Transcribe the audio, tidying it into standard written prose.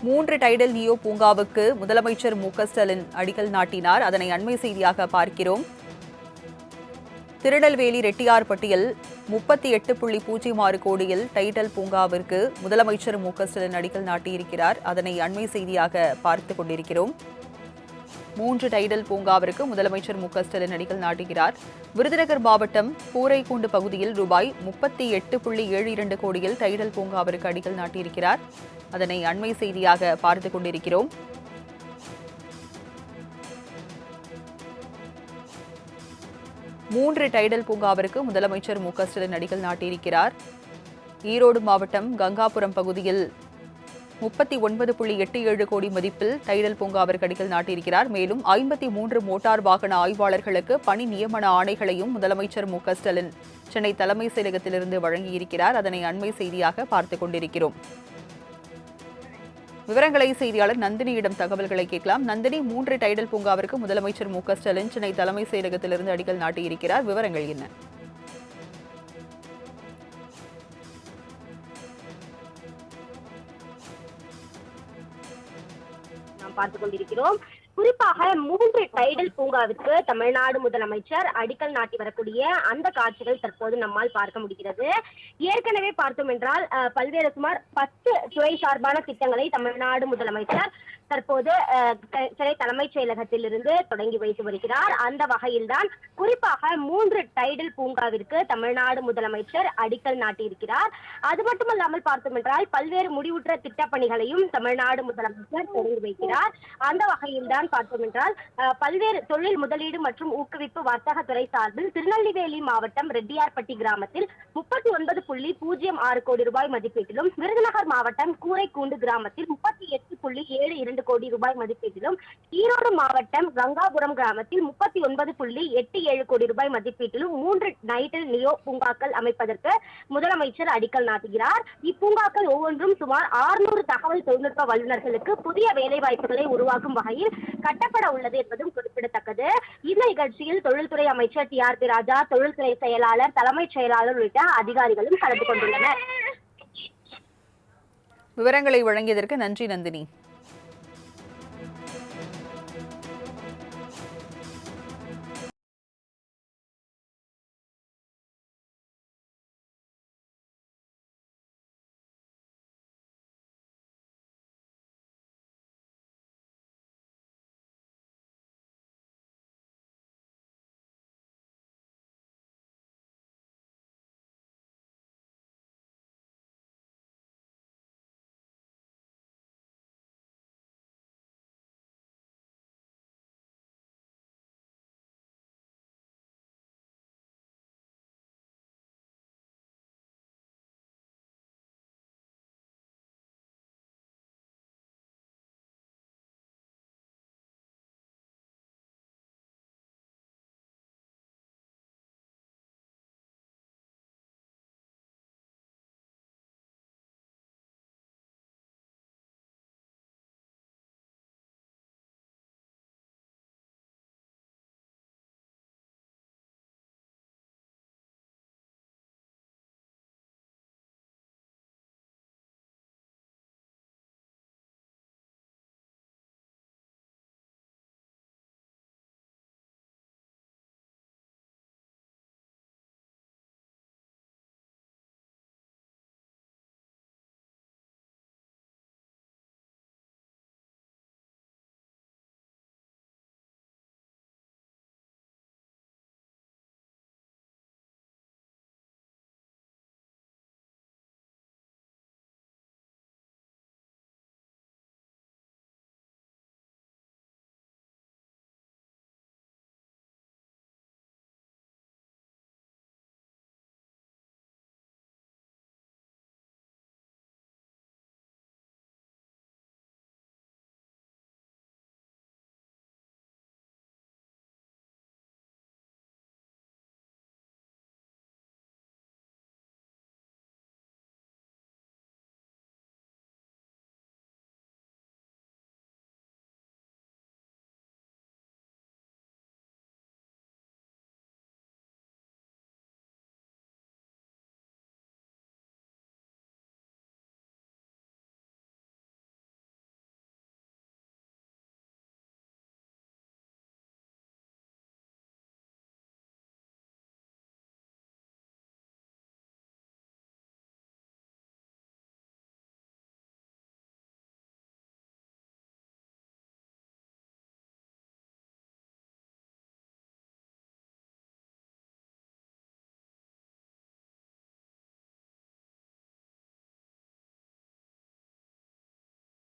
3 tidal neo பூங்காவுக்கு முதலமைச்சர் மு.க.ஸ்டாலின் அடிக்கல் நாட்டினார். அதனை அண்மை செய்தியாக பார்க்கிறோம். திருநெல்வேலி ரெட்டியார்பட்டியில் 38.06 கோடியில் டைடல் பூங்காவிற்கு முதலமைச்சர் மு.க.ஸ்டாலின் அடிக்கல் நாட்டியிருக்கிறார். அதனை அண்மை செய்தியாக பார்த்துக் கொண்டிருக்கிறோம். 3 டைடல் பூங்காவிற்கு முதலமைச்சர் மு.க.ஸ்டாலின் அடிக்கல் நாட்டுகிறார். விருதுநகர் மாவட்டம் கூரைக்கூண்டு பகுதியில் ரூபாய் 38.72 கோடியில் டைடல் பூங்காவிற்கு அடிக்கல் நாட்டியிருக்கிறார். அதனை அண்மை செய்தியாக பார்த்துக் கொண்டிருக்கிறோம். மூன்று டைடல் பூங்காவிற்கு முதலமைச்சர் மு.க.ஸ்டாலின் அடிக்கல் நாட்டியிருக்கிறார். ஈரோடு மாவட்டம் கங்காபுரம் பகுதியில் 39.87 கோடி மதிப்பில் டைடல் பூங்காவிற்கு அடிக்கல் நாட்டியிருக்கிறார். மேலும் 53 மோட்டார் வாகன ஆய்வாளர்களுக்கு பணி நியமன ஆணைகளையும் முதலமைச்சர் மு.க.ஸ்டாலின் சென்னை தலைமைச் செயலகத்திலிருந்து வழங்கியிருக்கிறார். அதனை அண்மை செய்தியாக பார்த்துக் கொண்டிருக்கிறோம். விவரங்களை செய்தியாளர் நந்தினியிடம் தகவல்களை கேட்கலாம். நந்தினி, 3 டைடல் பூங்காவிற்கு முதலமைச்சர் மு.க.ஸ்டாலின் சென்னை தலைமைச் செயலகத்திலிருந்து அடிக்கல் நாட்டியிருக்கிறார். விவரங்கள் என்ன? நாம் பார்த்துக் கொண்டிருக்கிறோம். குறிப்பாக 3 டைடல் பூங்காவிற்கு தமிழ்நாடு முதலமைச்சர் அடிக்கல் நாட்டி வரக்கூடிய அந்த காட்சிகள் தற்போது நம்மால் பார்க்க முடிகிறது. ஏற்கனவே பார்த்தோம் என்றால் பல்வேறு சுமார் 10 துறை சார்பான திட்டங்களை தமிழ்நாடு முதலமைச்சர் தற்போது சென்னை தலைமைச் செயலகத்திலிருந்து தொடங்கி வைத்து வருகிறார். அந்த வகையில்தான் குறிப்பாக 3 டைடல் பூங்காவிற்கு தமிழ்நாடு முதலமைச்சர் அடிக்கல் நாட்டியிருக்கிறார். அது மட்டுமல்லாமல் பார்த்தோம் என்றால் பல்வேறு முடிவுற்ற திட்டப்பணிகளையும் தமிழ்நாடு முதலமைச்சர் தொடங்கி வைக்கிறார். அந்த வகையில்தான் பார்த்தோம் என்றால் பல்வேறு தொழில் முதலீடு மற்றும் ஊக்குவிப்பு வர்த்தகத்துறை சார்பில் திருநெல்வேலி மாவட்டம் ரெட்டியார்பட்டி கிராமத்தில் 39.06 கோடி ரூபாய் மதிப்பீட்டிலும், விருதுநகர் மாவட்டம் கூரைக்கூண்டு கிராமத்தில் 38.72 கோடி ரூபாய் மதிப்பீட்டிலும், ஈரோடு மாவட்டம் கங்காபுரம் கிராமத்தில் 39.87 கோடி ரூபாய் மதிப்பீட்டிலும் 3 டைடல் நியோ பூங்காக்கள் அமைப்பதற்கு முதலமைச்சர் அடிக்கல் நாட்டுகிறார். இப்பூங்காக்கள் ஒவ்வொன்றும் சுமார் 600 தகவல் தொழில்நுட்ப வல்லுநர்களுக்கு புதிய வேலைவாய்ப்புகளை உருவாக்கும் வகையில் கட்டப்பட உள்ளது என்பதும் குறிப்பிடத்தக்கது. இந்த நிகழ்ச்சியில் தொழில்துறை அமைச்சர் டி.ஆர்.பி. ராஜா, தொழில்துறை செயலாளர், தலைமைச் செயலாளர் உள்ளிட்ட அதிகாரிகளும் கலந்து கொண்டுள்ளனர். விவரங்களை வழங்கியதற்கு நன்றி நந்தினி.